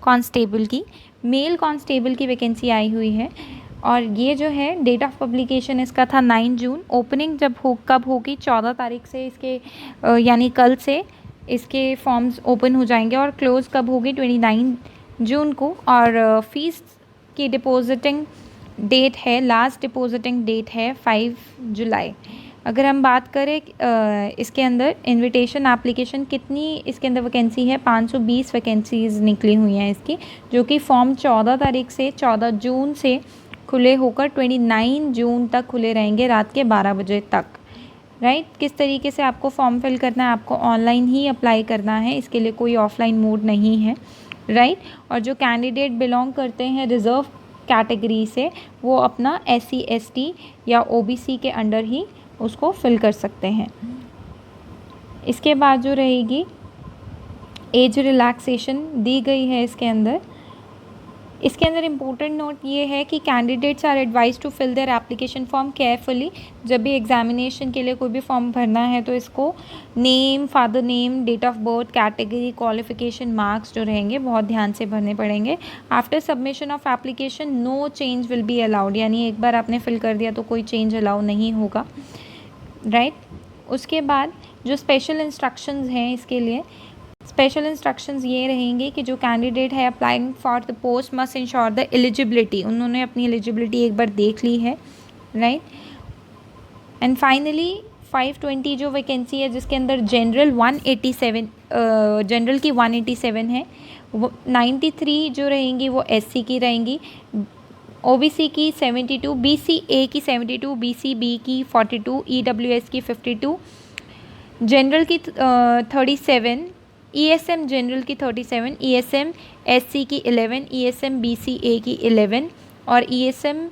Constable की, mail constable की vacancy आई हुई है। और ये जो है डेट ऑफ पब्लिकेशन इसका था 9 जून। ओपनिंग कब होगी, 14 तारीख से इसके यानी कल से इसके फॉर्म्स ओपन हो जाएंगे। और क्लोज़ कब होगी, 29 जून को। और फीस की डिपॉजिटिंग डेट है, लास्ट डिपॉजिटिंग डेट है 5 जुलाई। अगर हम बात करें इसके अंदर इनविटेशन एप्लीकेशन कितनी इसके अंदर वैकेंसी है, 520 वैकेंसीज़ निकली हुई हैं इसकी, जो कि फॉर्म 14 तारीख से 14 जून से खुले होकर 29 जून तक खुले रहेंगे रात के 12 बजे तक। राइट, किस तरीके से आपको फॉर्म फिल करना है, आपको ऑनलाइन ही अप्लाई करना है, इसके लिए कोई ऑफलाइन मोड नहीं है। राइट, और जो कैंडिडेट बिलोंग करते हैं रिज़र्व कैटेगरी से, वो अपना SC ST या OBC के अंडर ही उसको फिल कर सकते हैं। इसके बाद जो रहेगी एज रिलैक्सेशन दी गई है इसके अंदर। इसके अंदर इम्पोर्टेंट नोट ये है कि candidates are advised to fill their application form carefully. जब भी एग्जामिनेशन के लिए कोई भी फॉर्म भरना है तो इसको name, father name, date of birth, category, qualification, marks जो रहेंगे बहुत ध्यान से भरने पड़ेंगे। After submission of application no change will be allowed, यानी एक बार आपने फिल कर दिया तो कोई चेंज अलाउ नहीं होगा। राइट, उसके बाद जो स्पेशल इंस्ट्रक्शंस हैं इसके लिए, स्पेशल इंस्ट्रक्शंस ये रहेंगे कि जो कैंडिडेट है applying for the post must ensure the eligibility, उन्होंने अपनी एलिजिबिलिटी एक बार देख ली है। राइट, एंड फाइनली 520 जो वैकेंसी है जिसके अंदर जनरल 187 जनरल की 187 है, वो 93 जो रहेंगी वो SC की रहेंगी, OBC की 72, BCA की 72, BCB की 42, EWS की 52, जनरल की 37, ESM जनरल की 37, ESM SC की 11, ESM BCA की 11 और ESM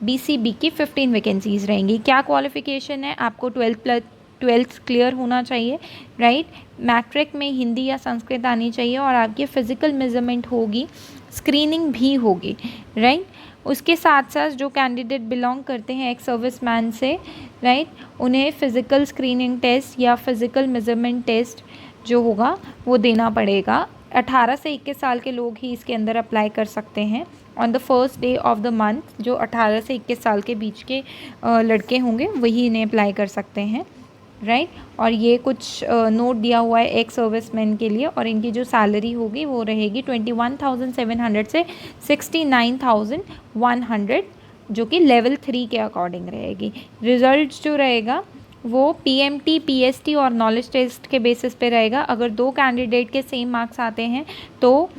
BCB की 15 वैकेंसीज़ रहेंगी। क्या क्वालिफ़िकेशन है, आपको 12th क्लियर होना चाहिए। राइट, मैट्रिक में हिंदी या संस्कृत आनी चाहिए और आपकी फ़िज़िकल मेजरमेंट होगी, स्क्रीनिंग भी होगी। राइट, उसके साथ साथ जो कैंडिडेट बिलोंग करते हैं एक्स सर्विसमैन से, राइट, उन्हें फ़िज़िकल स्क्रीनिंग टेस्ट या फ़िज़िकल मेजरमेंट टेस्ट जो होगा वो देना पड़ेगा। 18 से 21 साल के लोग ही इसके अंदर अप्लाई कर सकते हैं on the first day of the month. जो 18 से 21 साल के बीच के लड़के होंगे वही इन्हें अप्लाई कर सकते हैं। राइट, और ये कुछ नोट दिया हुआ है एक्स सर्विसमैन के लिए, और इनकी जो सैलरी होगी वो रहेगी 21,700 से 69,100, जो कि लेवल 3 के अकॉर्डिंग रहेगी। रिज़ल्ट जो रहेगा वो PMT, PST और नॉलेज टेस्ट के बेसिस पे रहेगा। अगर दो कैंडिडेट के सेम मार्क्स आते हैं तो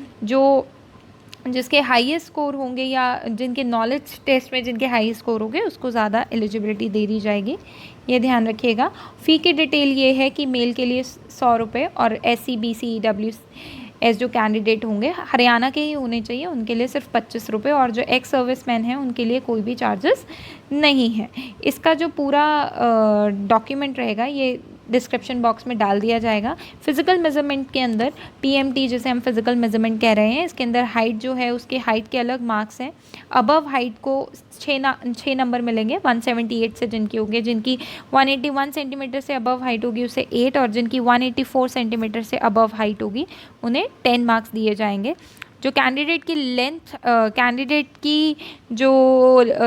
जिसके हाईएस्ट स्कोर होंगे या जिनके नॉलेज टेस्ट में जिनके हाई स्कोर होंगे उसको ज़्यादा एलिजिबिलिटी दे दी जाएगी, ये ध्यान रखिएगा। फ़ी की डिटेल ये है कि मेल के लिए 100 रुपये और SC BC EWS जो कैंडिडेट होंगे हरियाणा के ही होने चाहिए, उनके लिए सिर्फ 25 रुपये, और जो एक्स सर्विसमैन हैं उनके लिए कोई भी चार्जेस नहीं है। इसका जो पूरा डॉक्यूमेंट रहेगा ये डिस्क्रिप्शन बॉक्स में डाल दिया जाएगा। फ़िज़िकल मेजरमेंट के अंदर PMT जिसे हम फ़िज़िकल मेजरमेंट कह रहे हैं, इसके अंदर हाइट जो है उसके हाइट के अलग मार्क्स हैं। अबव हाइट को 6 नंबर मिलेंगे 178 से जिनकी होंगे, जिनकी 181 सेंटीमीटर से अबव हाइट होगी उसे 8, और जिनकी 184 सेंटीमीटर से अबव हाइट होगी उन्हें 10 मार्क्स दिए जाएंगे। जो कैंडिडेट की लेंथ कैंडिडेट की जो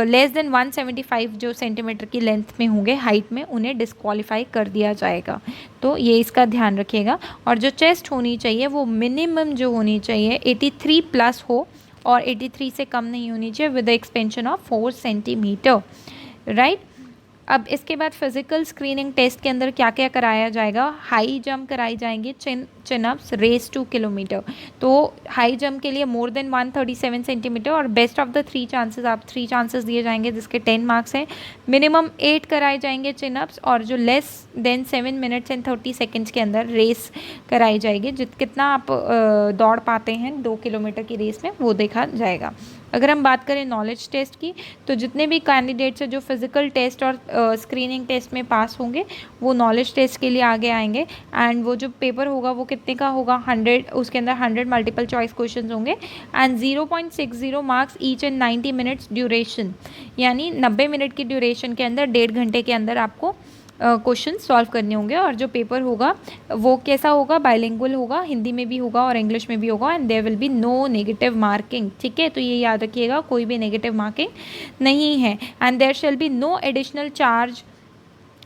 लेस देन 175 जो सेंटीमीटर की लेंथ में होंगे हाइट में, उन्हें डिस्क्वालीफाई कर दिया जाएगा। तो ये इसका ध्यान रखिएगा। और जो चेस्ट होनी चाहिए वो मिनिमम जो होनी चाहिए 83 प्लस हो और 83 से कम नहीं होनी चाहिए with the expansion of 4 centimetre. Right, अब इसके बाद फिज़िकल स्क्रीनिंग टेस्ट के अंदर क्या क्या कराया जाएगा, हाई जंप कराई जाएंगी, चिन अप्स, रेस 2 किलोमीटर। तो हाई जंप के लिए मोर देन 137 सेंटीमीटर और बेस्ट ऑफ द 3 चांसेस, आप 3 चांसेस दिए जाएंगे जिसके 10 मार्क्स हैं। मिनिमम 8 कराए जाएंगे चिन अप्स, और जो less than 7 minutes and 30 seconds के अंदर रेस कराई जाएगी। कितना आप दौड़ पाते हैं 2 किलोमीटर की रेस में वो देखा जाएगा। अगर हम बात करें नॉलेज टेस्ट की, तो जितने भी कैंडिडेट्स हैं जो फिज़िकल टेस्ट और स्क्रीनिंग टेस्ट में पास होंगे वो नॉलेज टेस्ट के लिए आगे आएंगे। एंड वो जो पेपर होगा वो कितने का होगा, 100, उसके अंदर 100 मल्टीपल चॉइस क्वेश्चंस होंगे and 0.60 marks each and 90 minutes duration, यानी 90 मिनट की ड्यूरेशन के अंदर 1.5 घंटे के अंदर आपको क्वेश्चन सॉल्व करने होंगे। और जो पेपर होगा वो कैसा होगा, बाइलिंगुअल होगा, हिंदी में भी होगा और इंग्लिश में भी होगा। And there will be no negative marking, ठीक है। तो ये याद रखिएगा, कोई भी नेगेटिव मार्किंग नहीं है। And there shall be no additional charge,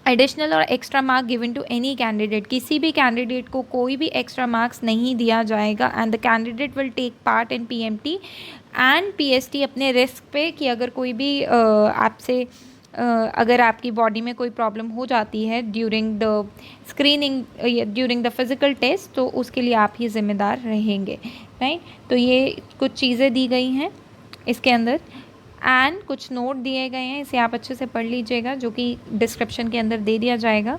additional और extra mark given to any candidate, किसी भी कैंडिडेट को कोई भी एक्स्ट्रा मार्क्स नहीं दिया जाएगा। And the candidate will take part in PMT and PST अपने रिस्क पे, कि अगर कोई भी आपसे अगर आपकी बॉडी में कोई प्रॉब्लम हो जाती है during the screening, during the physical test, तो उसके लिए आप ही ज़िम्मेदार रहेंगे, राइट। तो ये कुछ चीज़ें दी गई हैं इसके अंदर एंड कुछ नोट दिए गए हैं, इसे आप अच्छे से पढ़ लीजिएगा, जो कि डिस्क्रिप्शन के अंदर दे दिया जाएगा।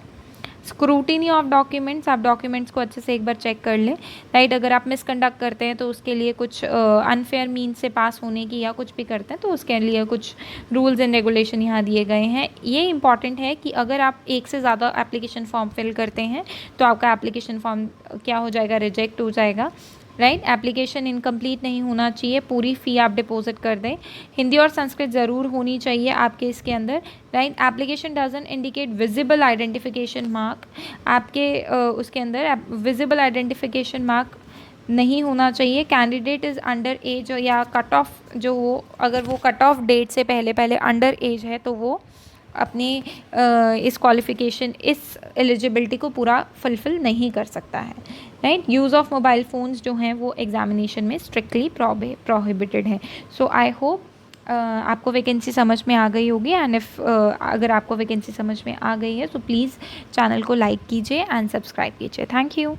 स्क्रूटिनी ऑफ डॉक्यूमेंट्स, आप डॉक्यूमेंट्स को अच्छे से एक बार चेक कर लें, राइट। अगर आप मिसकंडक्ट करते हैं तो उसके लिए कुछ अनफेयर मीन्स से पास होने की या कुछ भी करते हैं तो उसके लिए कुछ रूल्स एंड रेगुलेशन यहाँ दिए गए हैं। ये इंपॉर्टेंट है कि अगर आप एक से ज़्यादा एप्लीकेशन फॉर्म फिल करते हैं तो आपका एप्लीकेशन फॉर्म क्या हो जाएगा, रिजेक्ट हो जाएगा, राइट। एप्लीकेशन इनकम्प्लीट नहीं होना चाहिए, पूरी फ़ी आप डिपॉजिट कर दें। हिंदी और संस्कृत ज़रूर होनी चाहिए आपके इसके अंदर, right. Application doesn't indicate visible identification mark, आपके उसके अंदर विजिबल आइडेंटिफिकेशन मार्क नहीं होना चाहिए। कैंडिडेट इज़ अंडर एज, या कट ऑफ जो वो, अगर वो कट ऑफ डेट से पहले पहले अंडर एज है तो वो अपनी इस क्वालिफ़िकेशन, इस एलिजिबिलिटी को पूरा फुलफ़िल नहीं कर सकता है, right. Use of mobile phones जो हैं वो एग्जामिनेशन में स्ट्रिक्टली प्रोहिबिटेड है। सो आई होप आपको वैकेंसी समझ में आ गई होगी। एंड अगर आपको वैकेंसी समझ में आ गई है तो प्लीज़ चैनल को लाइक कीजिए एंड सब्सक्राइब कीजिए। Thank you.